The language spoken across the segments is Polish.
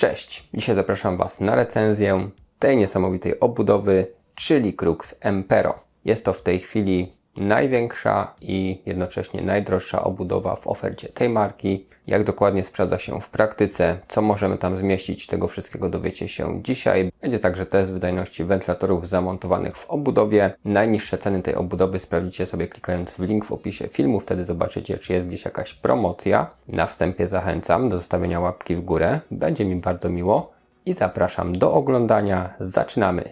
Cześć! Dzisiaj zapraszam Was na recenzję tej niesamowitej obudowy, czyli Crux Empero. Jest to w tej chwili największa i jednocześnie najdroższa obudowa w ofercie tej marki. Jak dokładnie sprawdza się w praktyce, co możemy tam zmieścić, tego wszystkiego dowiecie się dzisiaj. Będzie także test wydajności wentylatorów zamontowanych w obudowie. Najniższe ceny tej obudowy sprawdzicie sobie klikając w link w opisie filmu, wtedy zobaczycie, czy jest gdzieś jakaś promocja. Na wstępie zachęcam do zostawienia łapki w górę, będzie mi bardzo miło i zapraszam do oglądania. Zaczynamy!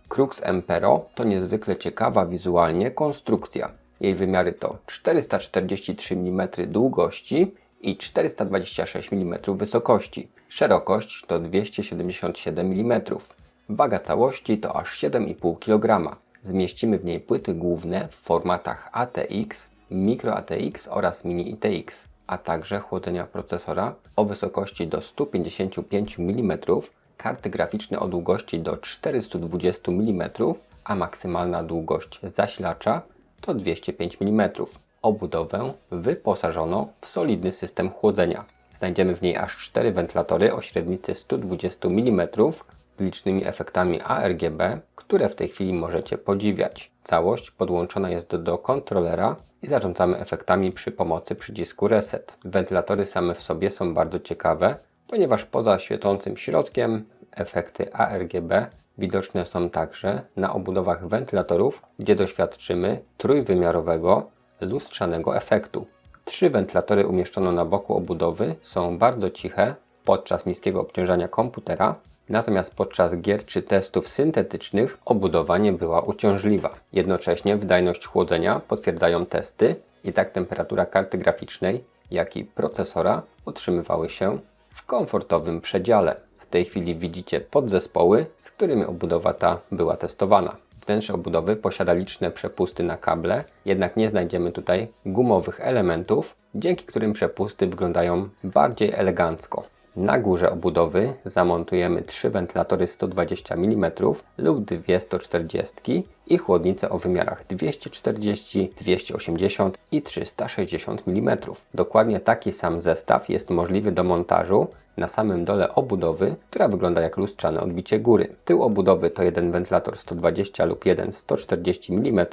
Crux Empero to niezwykle ciekawa wizualnie konstrukcja. Jej wymiary to 443 mm długości i 426 mm wysokości. Szerokość to 277 mm. Waga całości to aż 7,5 kg. Zmieścimy w niej płyty główne w formatach ATX, Micro ATX oraz Mini ITX, a także chłodzenia procesora o wysokości do 155 mm, karty graficzne o długości do 420 mm, a maksymalna długość zasilacza to 205 mm. Obudowę wyposażono w solidny system chłodzenia. Znajdziemy w niej aż 4 wentylatory o średnicy 120 mm z licznymi efektami ARGB, które w tej chwili możecie podziwiać. Całość podłączona jest do kontrolera i zarządzamy efektami przy pomocy przycisku Reset. Wentylatory same w sobie są bardzo ciekawe, ponieważ poza świecącym środkiem efekty ARGB widoczne są także na obudowach wentylatorów, gdzie doświadczymy trójwymiarowego, lustrzanego efektu. 3 wentylatory umieszczono na boku obudowy są bardzo ciche podczas niskiego obciążania komputera, natomiast podczas gier czy testów syntetycznych obudowa nie była uciążliwa. Jednocześnie wydajność chłodzenia potwierdzają testy i tak temperatura karty graficznej, jak i procesora utrzymywały się w komfortowym przedziale. W tej chwili widzicie podzespoły, z którymi obudowa ta była testowana. Wnętrze obudowy posiada liczne przepusty na kable, jednak nie znajdziemy tutaj gumowych elementów, dzięki którym przepusty wyglądają bardziej elegancko. Na górze obudowy zamontujemy 3 wentylatory 120 mm lub 2 140 i chłodnicę o wymiarach 240, 280 i 360 mm. Dokładnie taki sam zestaw jest możliwy do montażu na samym dole obudowy, która wygląda jak lustrzane odbicie góry. Tył obudowy to jeden wentylator 120 lub jeden 140 mm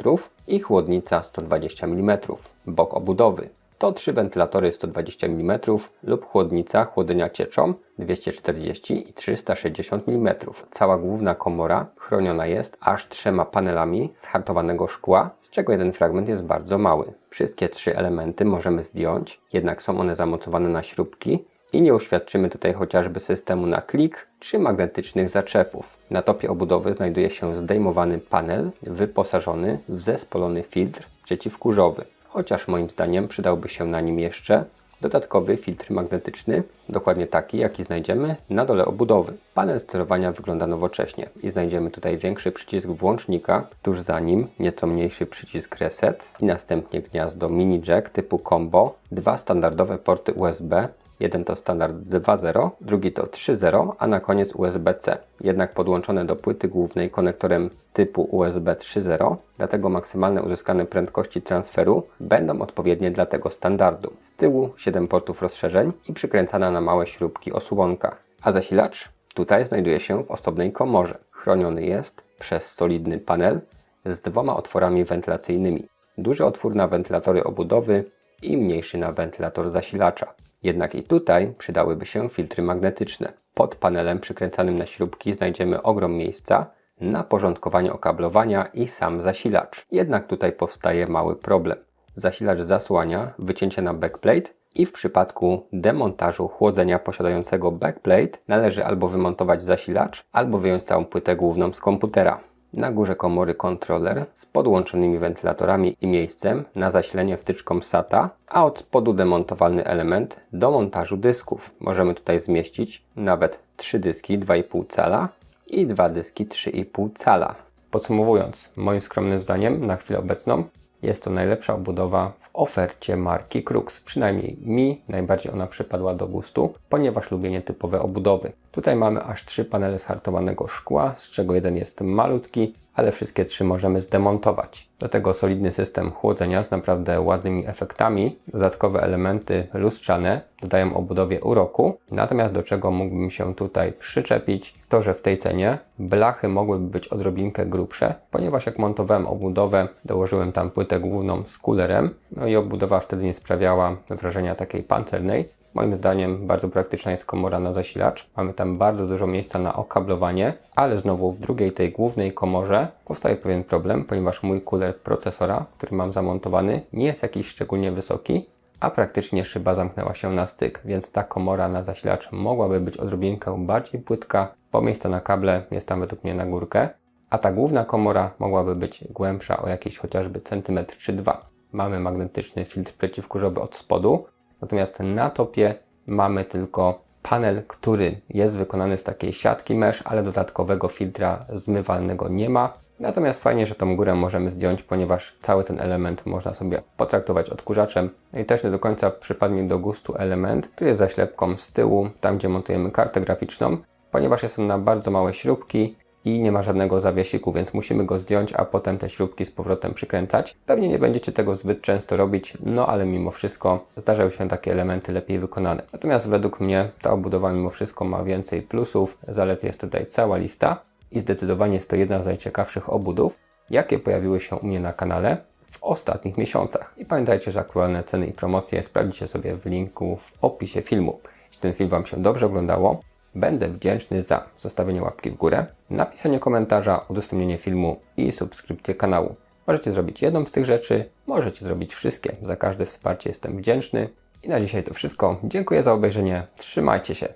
i chłodnica 120 mm. Bok obudowy to 3 wentylatory 120 mm lub chłodnica chłodzenia cieczą 240 i 360 mm. Cała główna komora chroniona jest aż 3 panelami z hartowanego szkła, z czego jeden fragment jest bardzo mały. Wszystkie 3 elementy możemy zdjąć, jednak są one zamocowane na śrubki i nie uświadczymy tutaj chociażby systemu na klik czy magnetycznych zaczepów. Na topie obudowy znajduje się zdejmowany panel wyposażony w zespolony filtr przeciwkurzowy. Chociaż moim zdaniem przydałby się na nim jeszcze dodatkowy filtr magnetyczny, dokładnie taki, jaki znajdziemy na dole obudowy. Panel sterowania wygląda nowocześnie i znajdziemy tutaj większy przycisk włącznika, tuż za nim nieco mniejszy przycisk Reset i następnie gniazdo mini jack typu combo, 2 standardowe porty USB, jeden to standard 2.0, drugi to 3.0, a na koniec USB-C. Jednak podłączone do płyty głównej konektorem typu USB 3.0, dlatego maksymalne uzyskane prędkości transferu będą odpowiednie dla tego standardu. Z tyłu 7 portów rozszerzeń i przykręcana na małe śrubki osłonka. A zasilacz tutaj znajduje się w osobnej komorze. Chroniony jest przez solidny panel z 2 otworami wentylacyjnymi. Duży otwór na wentylatory obudowy i mniejszy na wentylator zasilacza. Jednak i tutaj przydałyby się filtry magnetyczne. Pod panelem przykręcanym na śrubki znajdziemy ogrom miejsca na porządkowanie okablowania i sam zasilacz. Jednak tutaj powstaje mały problem. Zasilacz zasłania wycięcie na backplate i w przypadku demontażu chłodzenia posiadającego backplate należy albo wymontować zasilacz, albo wyjąć całą płytę główną z komputera. Na górze komory kontroler z podłączonymi wentylatorami i miejscem na zasilenie wtyczką SATA, a od spodu demontowalny element do montażu dysków. Możemy tutaj zmieścić nawet 3 dyski 2,5 cala i 2 dyski 3,5 cala. Podsumowując, moim skromnym zdaniem na chwilę obecną jest to najlepsza obudowa w ofercie marki Crux. Przynajmniej mi najbardziej ona przypadła do gustu, ponieważ lubię nietypowe obudowy. Tutaj mamy aż 3 panele z hartowanego szkła, z czego jeden jest malutki, ale wszystkie 3 możemy zdemontować. Do tego solidny system chłodzenia z naprawdę ładnymi efektami. Dodatkowe elementy lustrzane dodają obudowie uroku. Natomiast do czego mógłbym się tutaj przyczepić, to że w tej cenie blachy mogłyby być odrobinkę grubsze, ponieważ jak montowałem obudowę, dołożyłem tam płytę główną z coolerem, no i obudowa wtedy nie sprawiała wrażenia takiej pancernej. Moim zdaniem bardzo praktyczna jest komora na zasilacz. Mamy tam bardzo dużo miejsca na okablowanie, ale znowu w drugiej, tej głównej komorze powstaje pewien problem, ponieważ mój cooler procesora, który mam zamontowany, nie jest jakiś szczególnie wysoki, a praktycznie szyba zamknęła się na styk, więc ta komora na zasilacz mogłaby być odrobinkę bardziej płytka, bo miejsca na kable jest tam według mnie na górkę, a ta główna komora mogłaby być głębsza o jakiś chociażby centymetr czy 2. Mamy magnetyczny filtr przeciwkurzowy od spodu, natomiast na topie mamy tylko panel, który jest wykonany z takiej siatki mesh, ale dodatkowego filtra zmywalnego nie ma. Natomiast fajnie, że tą górę możemy zdjąć, ponieważ cały ten element można sobie potraktować odkurzaczem. No i też nie do końca przypadł mi do gustu element, który jest zaślepką z tyłu, tam gdzie montujemy kartę graficzną, ponieważ jest on na bardzo małe śrubki i nie ma żadnego zawiesiku, więc musimy go zdjąć, a potem te śrubki z powrotem przykręcać. Pewnie nie będziecie tego zbyt często robić, no ale mimo wszystko zdarzają się takie elementy lepiej wykonane. Natomiast według mnie ta obudowa mimo wszystko ma więcej plusów, zalet jest tutaj cała lista i zdecydowanie jest to jedna z najciekawszych obudów, jakie pojawiły się u mnie na kanale w ostatnich miesiącach. I pamiętajcie, że aktualne ceny i promocje sprawdzicie sobie w linku w opisie filmu. Jeśli ten film Wam się dobrze oglądało, będę wdzięczny za zostawienie łapki w górę, napisanie komentarza, udostępnienie filmu i subskrypcję kanału. Możecie zrobić jedną z tych rzeczy, możecie zrobić wszystkie. Za każde wsparcie jestem wdzięczny. I na dzisiaj to wszystko. Dziękuję za obejrzenie. Trzymajcie się.